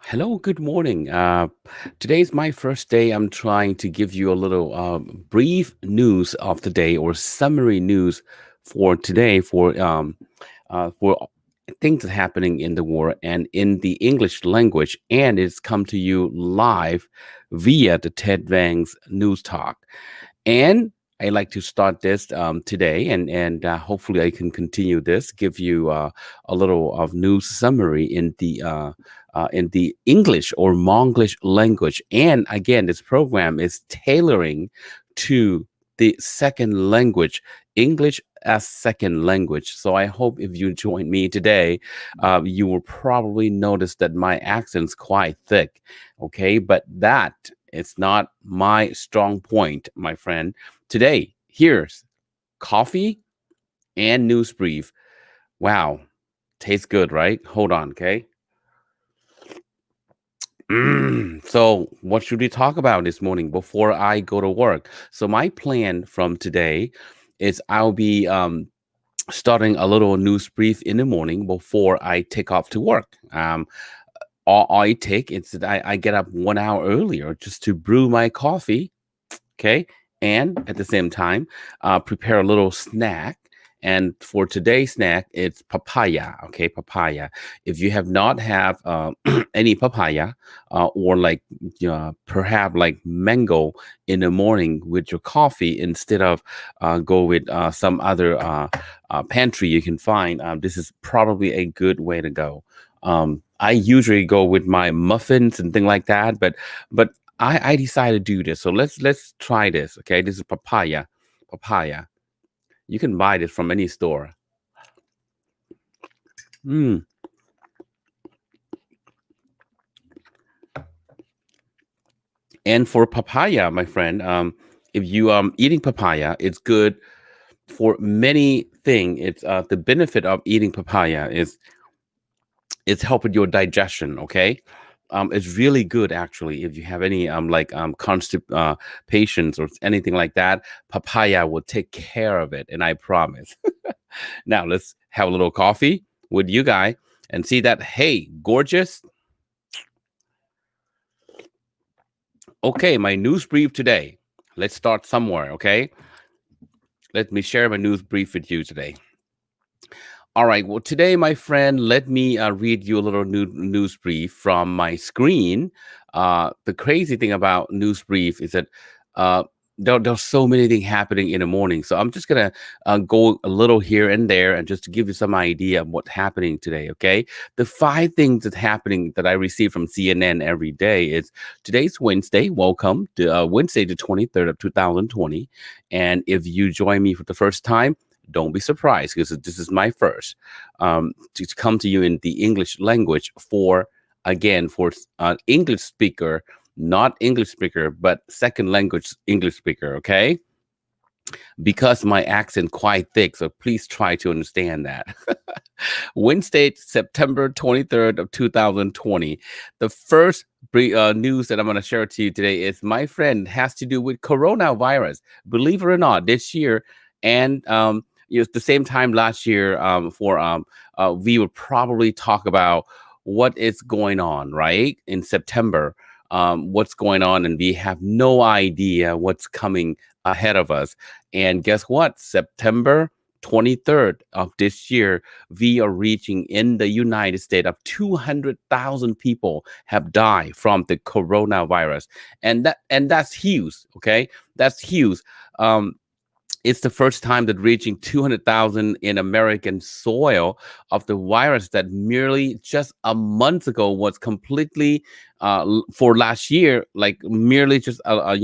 Hello, good morning. Today's my first day. I'm trying to give you a little brief news of the day or summary news for today for things that's happening in the world and in the English language, and it's come to you live via the Ted Vang's News Talk. And I like to start this today, and hopefully I can continue this. Give you a little of news summary in the English or Monglish language. And again, this program is tailoring to the second language, English as second language. So I hope if you join me today, you will probably notice that my accent's quite thick. Okay, but that it's not my strong point, my friend. Today, here's coffee and news brief. Wow, tastes good, right? Hold on, okay? So, what should we talk about this morning before I go to work? So, my plan from today is I'll be starting a little news brief in the morning before I take off to work. All I take is that I get up 1 hour earlier just to brew my coffee, okay, and at the same time, prepare a little snack. And for today's snack, it's papaya. Okay, papaya. If you have not have any papaya or like perhaps like mango in the morning with your coffee instead of go with some other pantry you can find, this is probably a good way to go. I usually go with my muffins and things like that, but I decided to do this. So let's try this. Okay, this is papaya. Papaya. You can buy this from any store. Mm. And for papaya, my friend, if you eating papaya, it's good for many things. It's the benefit of eating papaya is it's helping your digestion. Okay, it's really good actually. If you have any patience or anything like that, papaya will take care of it, and I promise. Now let's have a little coffee with you guy and see that. Hey, gorgeous. Okay, my news brief today. Let's start somewhere. Okay, let me share my news brief with you today. All right. Well, today, my friend, let me read you a little news brief from my screen. The crazy thing about news brief is that uh, there's so many things happening in the morning. So I'm just gonna go a little here and there, and just to give you some idea of what's happening today. Okay, the five things that's happening that I receive from CNN every day is today's Wednesday. Welcome to Wednesday, the 23rd of 2020. And if you join me for the first time, don't be surprised because this is my first to come to you in the English language for again for English speaker, not English speaker, but second language English speaker. Okay, because my accent quite thick, so please try to understand that. Wednesday, September 23rd of 2020. The first news that I'm going to share to you today is my friend has to do with coronavirus. Believe it or not, this year and the same time last year we would probably talk about what is going on right in September. What's going on, and we have no idea what's coming ahead of us. And guess what? September 23rd of this year, we are reaching in the United States of 200,000 people have died from the coronavirus. And that's huge. Okay. That's huge. Um, it's the first time that reaching 200,000 in American soil of the virus that merely just a month ago was completely for last year, like merely just a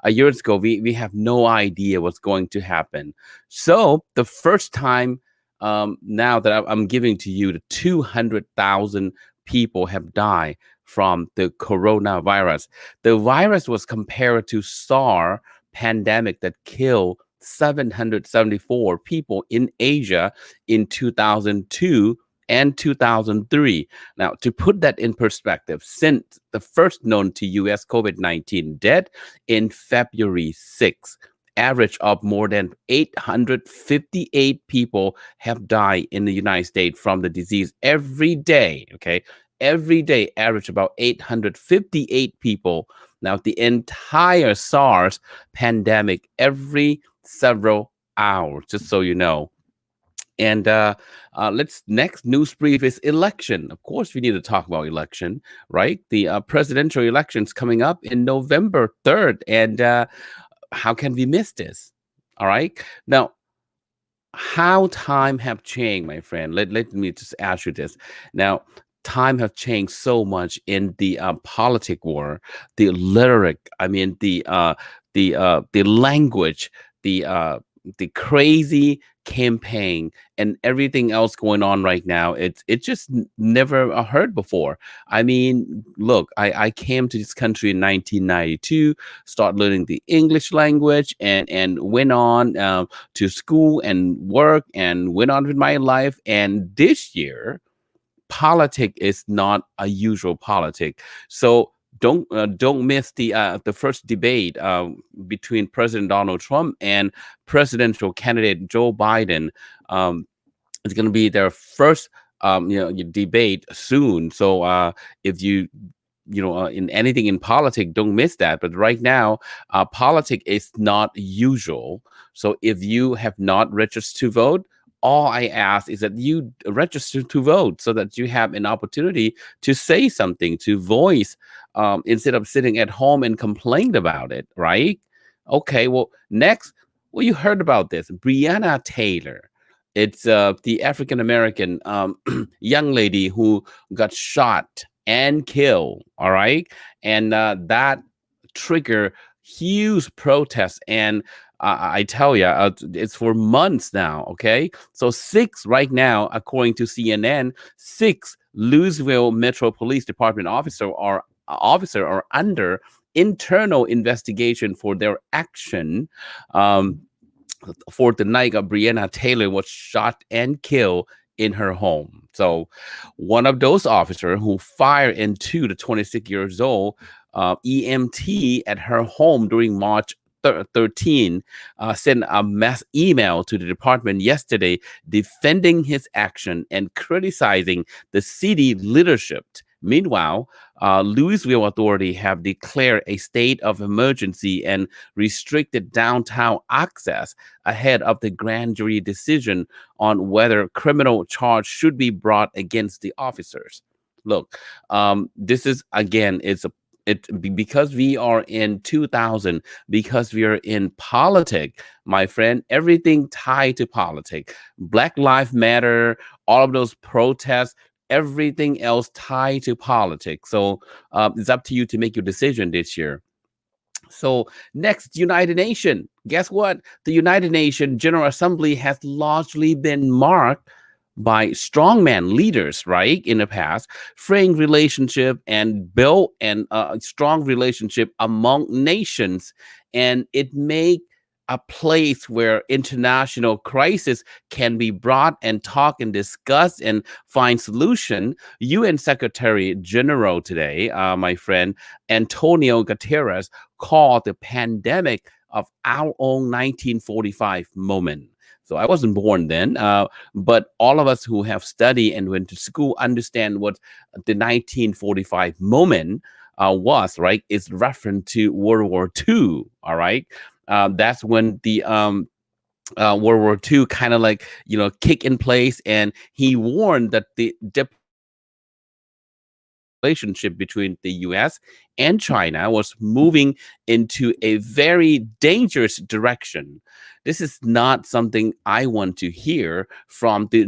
year ago, we have no idea what's going to happen. So the first time now that I'm giving to you, the 200,000 people have died from the coronavirus. The virus was compared to SARS pandemic that killed 774 people in Asia in 2002 and 2003. Now, to put that in perspective, since the first known to US COVID-19 death in February 6th, average of more than 858 people have died in the United States from the disease every day. Okay, every day, average about 858 people. Now, the entire SARS pandemic every several hours, just so you know. And let's next news brief is election. Of course, we need to talk about election, right? The presidential elections coming up in November 3rd, and how can we miss this? All right. Now, how time have changed, my friend. Let me just ask you this. Now, time have changed so much in the politic war, the lyric, I mean the language, the uh the crazy campaign and everything else going on right now. It just never heard before. I mean, look, I came to this country in 1992, start learning the English language and went on to school and work and went on with my life. And this year, politic is not a usual politic. So don't miss the first debate between President Donald Trump and presidential candidate Joe Biden. Um, it's going to be their first debate soon. So if you in anything in politics, don't miss that. But right now, politics is not usual. So if you have not registered to vote, all I ask is that you register to vote so that you have an opportunity to say something, to voice, instead of sitting at home and complain about it, right? Okay, well, next, well, you heard about this. Breonna Taylor. It's the African American young lady who got shot and killed. All right, and that trigger huge protests. And I tell you, it's for months now. Okay, so six right now, according to CNN, six Louisville Metro Police Department officer are under internal investigation for their action. Um, for the night of Breonna Taylor was shot and killed in her home. So, one of those officers who fired into the 26 years old EMT at her home during March 13 sent a mass email to the department yesterday defending his action and criticizing the city leadership. Meanwhile, Louisville authority have declared a state of emergency and restricted downtown access ahead of the grand jury decision on whether criminal charge should be brought against the officers. Look, this is again, because we are in 2000, because we are in politics, my friend. Everything tied to politics, Black Lives Matter, all of those protests, everything else tied to politics. So it's up to you to make your decision this year. So next, United Nations. Guess what? The United Nations General Assembly has largely been marked by strongman leaders, right? In the past, fraying relationship and build and strong relationship among nations, and it make a place where international crisis can be brought and talk and discuss and find solution. UN Secretary General today, my friend Antonio Guterres, called the pandemic of our own 1945 moment. So I wasn't born then, but all of us who have studied and went to school understand what the 1945 moment was, right? It's reference to World War II, all right? That's when the World War II kind of like, kick in place. And he warned that the relationship between the US and China was moving into a very dangerous direction. This is not something I want to hear from the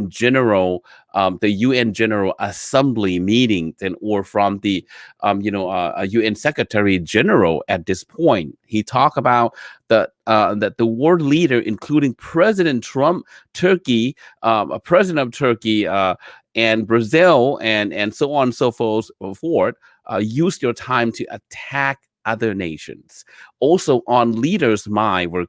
UN General Assembly meetings, and or from the, UN Secretary General at this point. He talked about that the world leader, including President Trump, Turkey, a president of Turkey, and Brazil, and so on and so forth, use your time to attack other nations. Also on leaders' mind were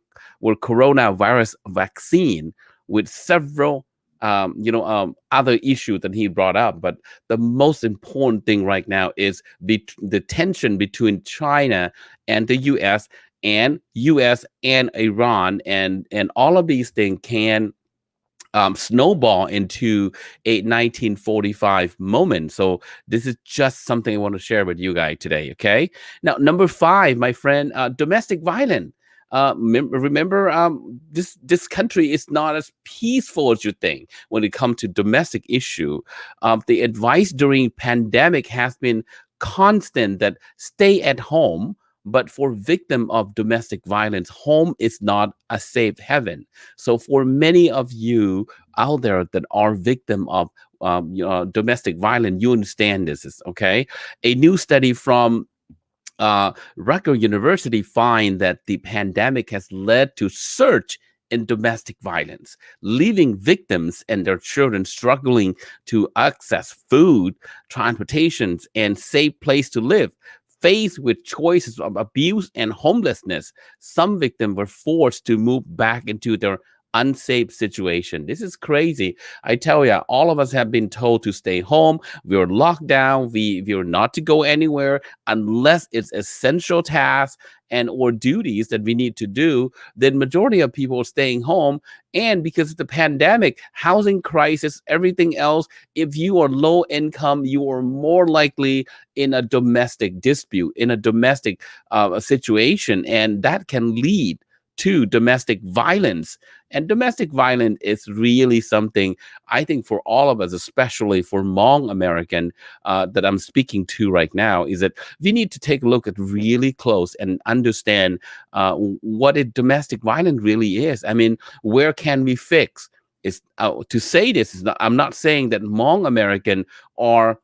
coronavirus vaccine, with several other issues that he brought up. But the most important thing right now is the tension between China and the US and Iran, and all of these things can snowball into a 1945 moment. So this is just something I want to share with you guys today. Okay. Now, number five, my friend, domestic violence. Remember, this country is not as peaceful as you think when it comes to domestic issue. The advice during pandemic has been constant that stay at home. But for victim of domestic violence, home is not a safe haven. So for many of you out there that are victim of domestic violence, you understand this is okay. A new study from Rutgers University find that the pandemic has led to surge in domestic violence, leaving victims and their children struggling to access food, transportations, and safe place to live. Faced with choices of abuse and homelessness, some victims were forced to move back into their unsafe situation. This is crazy. I tell you, all of us have been told to stay home. We are locked down. We are not to go anywhere unless it's essential tasks and or duties that we need to do. Then majority of people are staying home. And because of the pandemic, housing crisis, everything else, if you are low income, you are more likely in a domestic dispute, in a domestic situation, and that can lead to domestic violence. And domestic violence is really something I think for all of us, especially for Hmong American that I'm speaking to right now, is that we need to take a look at really close and understand what a domestic violence really is. I mean, where can we fix? Is to say this is not. I'm not saying that Hmong American are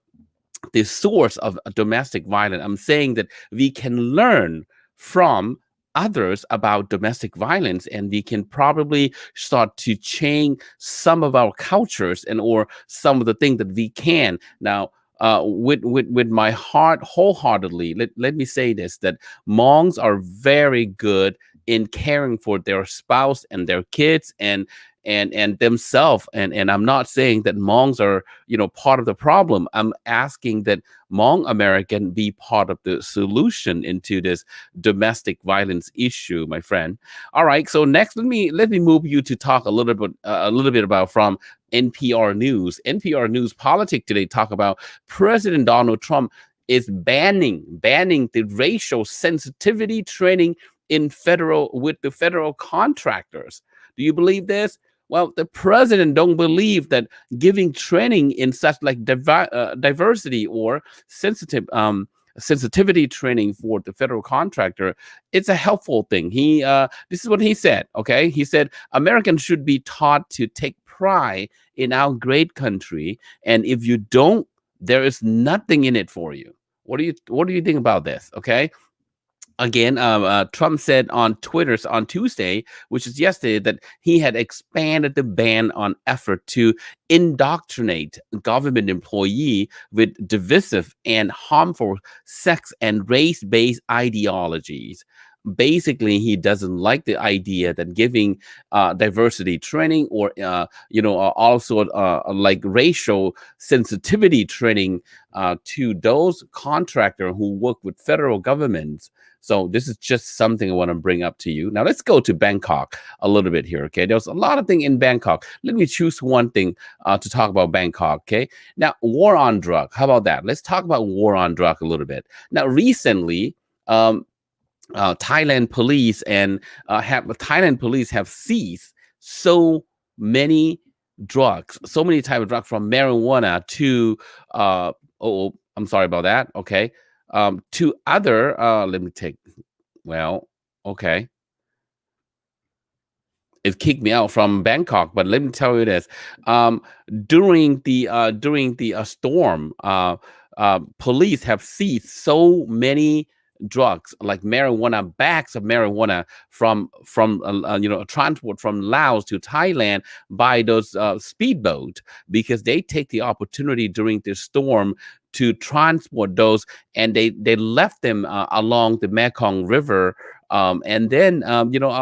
the source of domestic violence. I'm saying that we can learn from others about domestic violence, and we can probably start to change some of our cultures and or some of the things that we can now. With my heart wholeheartedly, let me say this, that Hmongs are very good in caring for their spouse and their kids and themselves. And I'm not saying that Hmongs are part of the problem. I'm asking that Hmong American be part of the solution into this domestic violence issue, my friend. All right, so next let me move you to talk a little bit about from NPR News. NPR News Politics today talk about President Donald Trump is banning the racial sensitivity training in federal with the federal contractors. Do you believe this? Well, the president don't believe that giving training in such like diversity or sensitivity training for the federal contractor, it's a helpful thing. This is what he said. Okay, he said Americans should be taught to take pride in our great country, and if you don't, there is nothing in it for you. What do you think about this? Okay, again, Trump said on Twitter on Tuesday, which is yesterday, that he had expanded the ban on effort to indoctrinate government employee with divisive and harmful sex and race-based ideologies. Basically, he doesn't like the idea that giving diversity training or also like racial sensitivity training to those contractors who work with federal governments. So this is just something I want to bring up to you. Now let's go to Bangkok a little bit here. Okay, there's a lot of things in Bangkok. Let me choose one thing to talk about Bangkok. Okay, now war on drug. How about that? Let's talk about war on drug a little bit. Now recently, Thailand police and Thailand police have seized so many drugs, so many type of drugs from marijuana to I'm sorry about that. Okay, to other let me take well okay, it kicked me out from Bangkok. But let me tell you this: um, during the storm, police have seized so many drugs like marijuana, bags of marijuana from transport from Laos to Thailand by those speedboat, because they take the opportunity during the storm to transport those, and they left them along the Mekong River, and then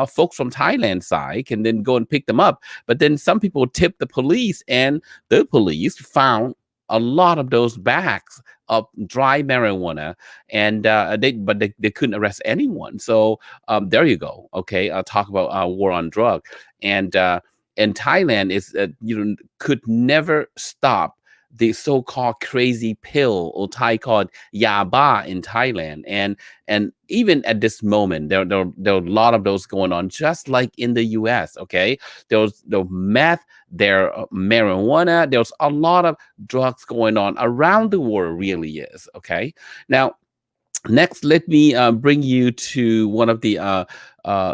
folks from Thailand side can then go and pick them up. But then some people tip the police, and the police found a lot of those bags of dry marijuana, and they couldn't arrest anyone. So there you go. Okay, I'll talk about war on drug, and and Thailand is could never stop the so-called crazy pill, or Thai called yaba in Thailand, and even at this moment there are a lot of those going on, just like in the U.S. Okay, there's the meth, there marijuana, there's a lot of drugs going on around the world, really is. Okay, now next, let me bring you to one of the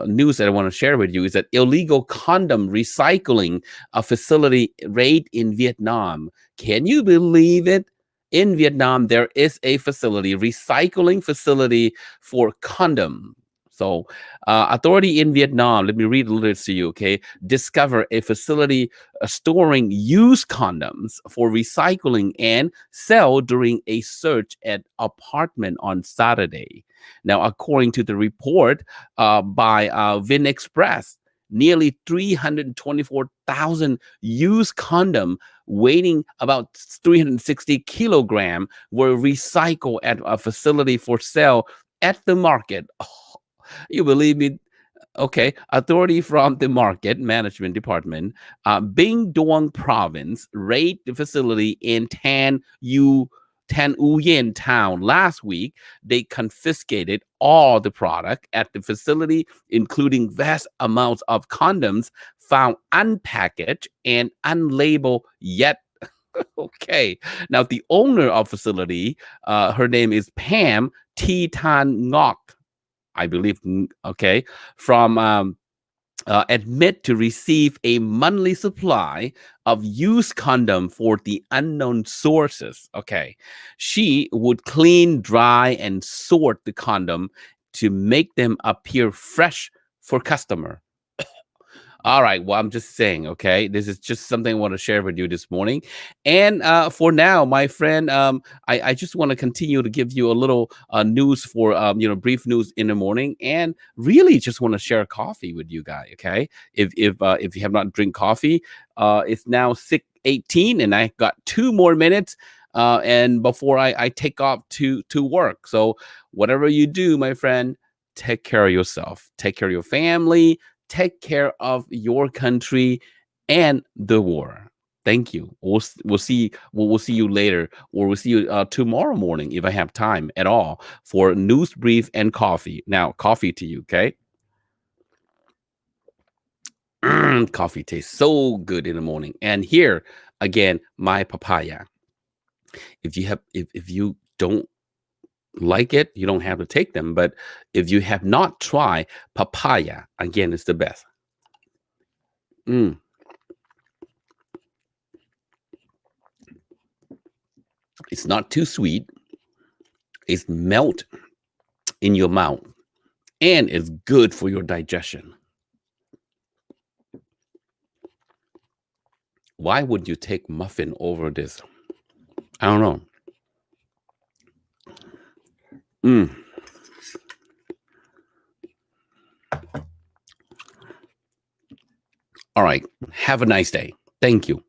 news that I want to share with you. Is that illegal condom recycling a facility raid in Vietnam? Can you believe it? In Vietnam, there is a facility, recycling facility for condom. So, authority in Vietnam, let me read a little to you, okay? Discover a facility storing used condoms for recycling and sell during a search at apartment on Saturday. Now, according to the report by Vin Express, nearly 324,000 used condom weighing about 360 kilogram were recycled at a facility for sale at the market. Oh, you believe me? Okay, authority from the market management department, Binh Duong province, raided the facility in Tan Uyen town last week. They confiscated all the product at the facility, including vast amounts of condoms found unpackaged and unlabeled yet. Okay, now the owner of facility, her name is Pam T Tan Ngok, I believe. Okay, from admit to receive a monthly supply of used condom for the unknown sources. Okay, she would clean, dry, and sort the condom to make them appear fresh for customer. All right. Well, I'm just saying, okay, this is just something I want to share with you this morning. And for now, my friend, I just want to continue to give you a little news for, brief news in the morning, and really just want to share coffee with you guys. Okay. If you have not drink coffee, it's now 6:18 and I got 2 more minutes. And before I take off to work. So whatever you do, my friend, take care of yourself, take care of your family, take care of your country and the war. Thank you. We'll see you later, or we'll see you tomorrow morning if I have time at all for news brief and coffee. Now, coffee to you, okay? Coffee tastes so good in the morning. And here again, my papaya. If you don't like it, you don't have to take them. But if you have not tried papaya, again, it's the best. Mm. It's not too sweet. It's melt in your mouth, and it's good for your digestion. Why would you take muffin over this? I don't know. Mm. All right. Have a nice day. Thank you.